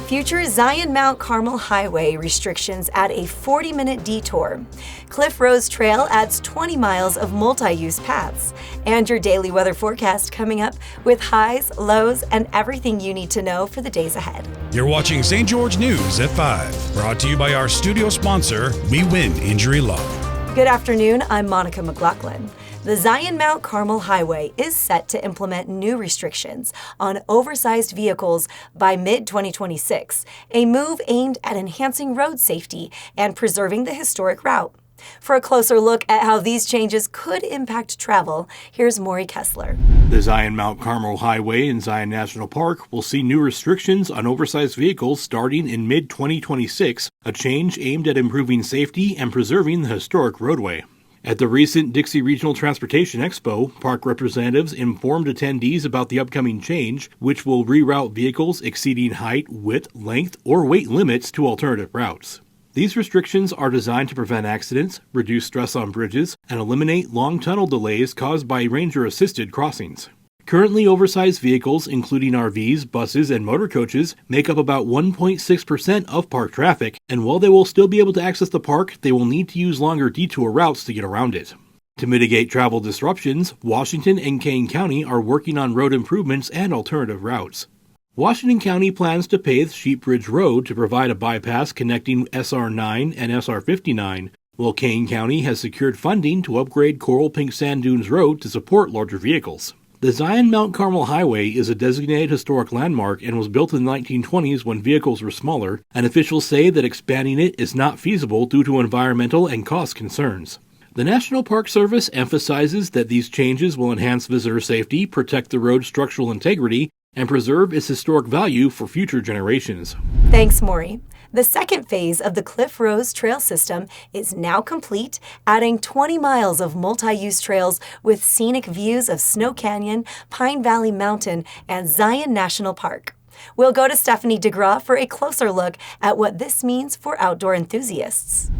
Future Zion Mount Carmel Highway restrictions add a 40-minute detour. Cliffrose Trail adds 20 miles of multi-use paths. And your daily weather forecast coming up with highs, lows, and everything you need to know for the days ahead. You're watching St. George News at 5, brought to you by our studio sponsor, We Win Injury Law. Good afternoon, I'm Monica McLaughlin. The Zion Mount Carmel Highway is set to implement new restrictions on oversized vehicles by mid-2026, a move aimed at enhancing road safety and preserving the historic route. For a closer look at how these changes could impact travel, here's Maury Kessler. The Zion Mount Carmel Highway in Zion National Park will see new restrictions on oversized vehicles starting in mid-2026, a change aimed at improving safety and preserving the historic roadway. At the recent Dixie Regional Transportation Expo, park representatives informed attendees about the upcoming change, which will reroute vehicles exceeding height, width, length, or weight limits to alternative routes. These restrictions are designed to prevent accidents, reduce stress on bridges, and eliminate long tunnel delays caused by ranger-assisted crossings. Currently, oversized vehicles, including RVs, buses, and motor coaches, make up about 1.6% of park traffic, and while they will still be able to access the park, they will need to use longer detour routes to get around it. To mitigate travel disruptions, Washington and Kane County are working on road improvements and alternative routes. Washington County plans to pave Sheep Bridge Road to provide a bypass connecting SR 9 and SR 59, while Kane County has secured funding to upgrade Coral Pink Sand Dunes Road to support larger vehicles. The Zion Mount Carmel Highway is a designated historic landmark and was built in the 1920s when vehicles were smaller, and officials say that expanding it is not feasible due to environmental and cost concerns. The National Park Service emphasizes that these changes will enhance visitor safety, protect the road's structural integrity, and preserve its historic value for future generations. Thanks, Maury. The second phase of the Cliffrose Trail system is now complete, adding 20 miles of multi-use trails with scenic views of Snow Canyon, Pine Valley Mountain, and Zion National Park. We'll go to Stephanie DeGraw for a closer look at what this means for outdoor enthusiasts.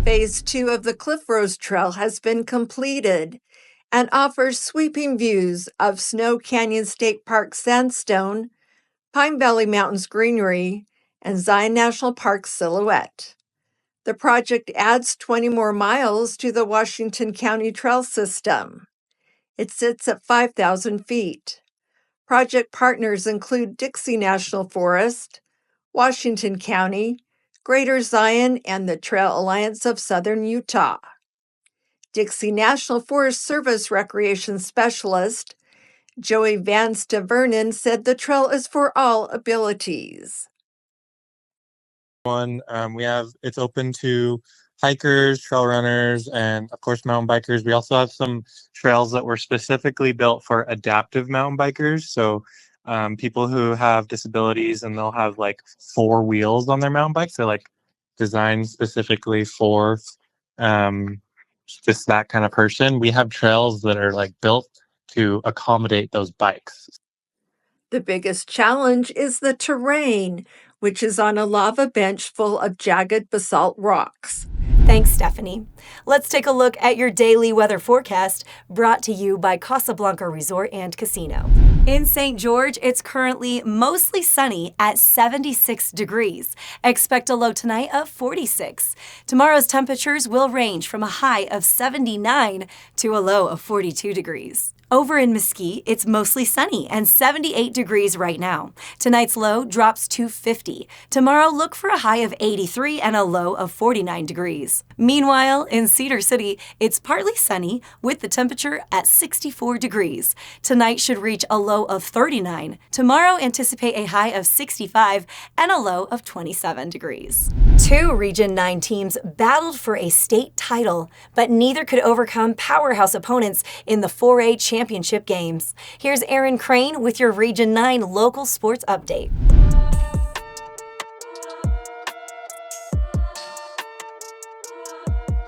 Phase 2 of the Cliffrose Trail has been completed and offers sweeping views of Snow Canyon State Park sandstone, Pine Valley Mountains greenery, and Zion National Park silhouette. The project adds 20 more miles to the Washington County Trail System. It sits at 5,000 feet. Project partners include Dixie National Forest, Washington County, Greater Zion, and the Trail Alliance of Southern Utah. Dixie National Forest Service Recreation Specialist Joey Van Stavernen said the trail is for all abilities. It's open to hikers, trail runners, and of course mountain bikers. We also have some trails that were specifically built for adaptive mountain bikers. So people who have disabilities and they'll have like 4 wheels on their mountain bikes. They're like designed specifically for just that kind of person. We have trails that are like built to accommodate those bikes. The biggest challenge is the terrain, which is on a lava bench full of jagged basalt rocks. Thanks, Stephanie. Let's take a look at your daily weather forecast, brought to you by Casablanca Resort and Casino. In St. George, it's currently mostly sunny at 76 degrees. Expect a low tonight of 46. Tomorrow's temperatures will range from a high of 79 to a low of 42 degrees. Over in Mesquite, it's mostly sunny and 78 degrees right now. Tonight's low drops to 50. Tomorrow, look for a high of 83 and a low of 49 degrees. Meanwhile, in Cedar City, it's partly sunny with the temperature at 64 degrees. Tonight should reach a low of 39. Tomorrow, anticipate a high of 65 and a low of 27 degrees. 2 Region 9 teams battled for a state title, but neither could overcome powerhouse opponents in the 4A championship games. Here's Aaron Crane with your Region 9 local sports update.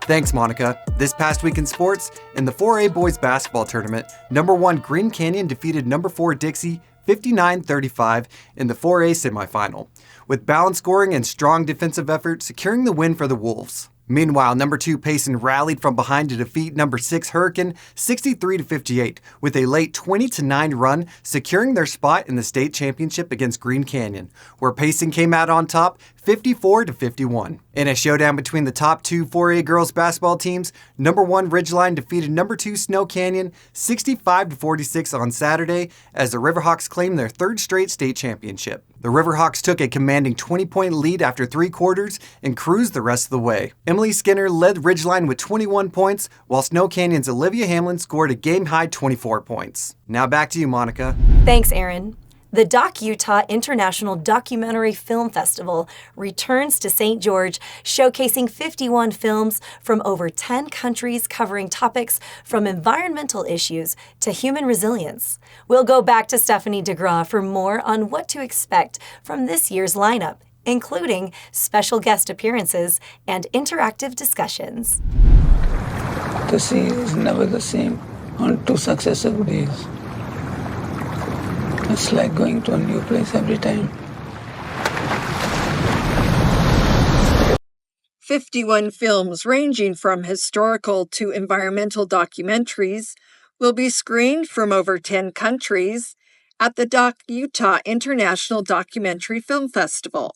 Thanks, Monica. This past week in sports, in the 4A boys basketball tournament, number 1 Green Canyon defeated number 4 Dixie 59-35 in the 4A semifinal, with balanced scoring and strong defensive effort securing the win for the Wolves. Meanwhile, number 2 Payson rallied from behind to defeat number 6 Hurricane 63-58 with a late 20-9 run, securing their spot in the state championship against Green Canyon, where Payson came out on top 54-51. In a showdown between the top 2 4A girls basketball teams, number 1 Ridgeline defeated number 2 Snow Canyon 65-46 on Saturday as the Riverhawks claimed their 3rd straight state championship. The Riverhawks took a commanding 20-point lead after 3 quarters and cruised the rest of the way. Emily Skinner led Ridgeline with 21 points, while Snow Canyon's Olivia Hamlin scored a game-high 24 points. Now back to you, Monica. Thanks, Aaron. The Doc Utah International Documentary Film Festival returns to St. George, showcasing 51 films from over 10 countries covering topics from environmental issues to human resilience. We'll go back to Stephanie DeGraw for more on what to expect from this year's lineup, including special guest appearances and interactive discussions. The sea is never the same on 2 successive days. It's like going to a new place every time. 51 films ranging from historical to environmental documentaries will be screened from over 10 countries at the Doc Utah International Documentary Film Festival.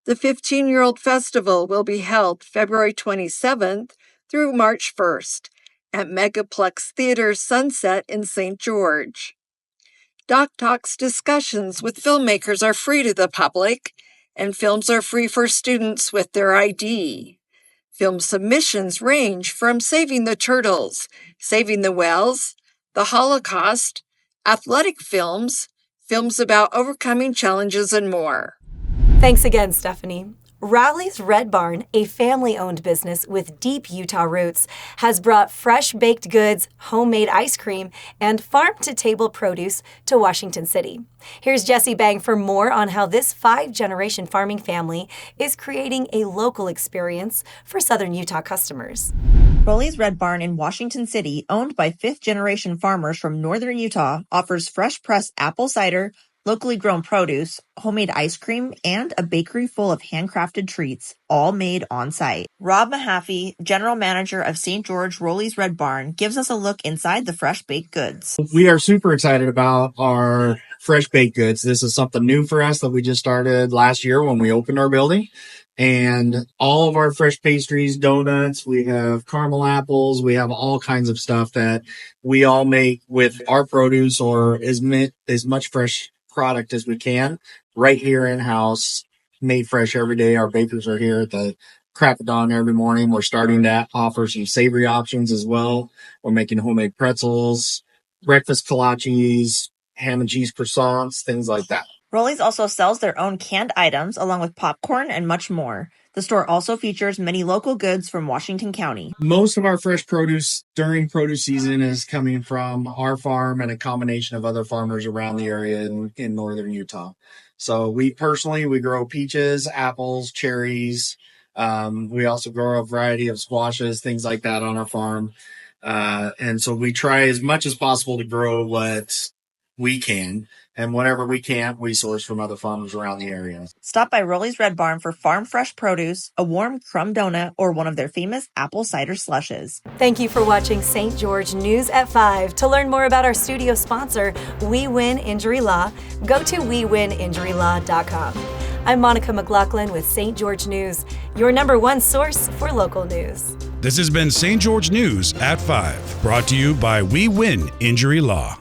The 15-year-old festival will be held February 27th through March 1st at Megaplex Theater Sunset in St. George. Doc Talks discussions with filmmakers are free to the public, and films are free for students with their ID. Film submissions range from saving the turtles, saving the whales, the Holocaust, athletic films, films about overcoming challenges, and more. Thanks again, Stephanie. Rowley's Red Barn, a family-owned business with deep Utah roots, has brought fresh baked goods, homemade ice cream, and farm-to-table produce to Washington City. Here's Jesse Bang for more on how this 5-generation farming family is creating a local experience for Southern Utah customers. Rowley's Red Barn in Washington City, owned by 5th-generation farmers from northern Utah, offers fresh-pressed apple cider, locally grown produce, homemade ice cream, and a bakery full of handcrafted treats, all made on site. Rob Mahaffey, general manager of St. George Rowley's Red Barn, gives us a look inside the fresh baked goods. We are super excited about our fresh baked goods. This is something new for us that we just started last year when we opened our building. And all of our fresh pastries, donuts, we have caramel apples, we have all kinds of stuff that we all make with our produce or as much fresh product as we can right here in-house, made fresh every day. Our bakers are here at the crack of dawn every morning. We're starting to offer some savory options as well. We're making homemade pretzels, breakfast kolaches, ham and cheese croissants, things like that. Rowley's also sells their own canned items along with popcorn and much more. The store also features many local goods from Washington County. Most of our fresh produce during produce season is coming from our farm and a combination of other farmers around the area in northern Utah. So we grow peaches, apples, cherries. We also grow a variety of squashes, things like that on our farm. And so we try as much as possible to grow what we can. And whatever we can't, we source from other farmers around the area. Stop by Rowley's Red Barn for farm fresh produce, a warm crumb donut, or one of their famous apple cider slushes. Thank you for watching St. George News at 5. To learn more about our studio sponsor, We Win Injury Law, go to wewininjurylaw.com. I'm Monica McLaughlin with St. George News, your #1 source for local news. This has been St. George News at 5, brought to you by We Win Injury Law.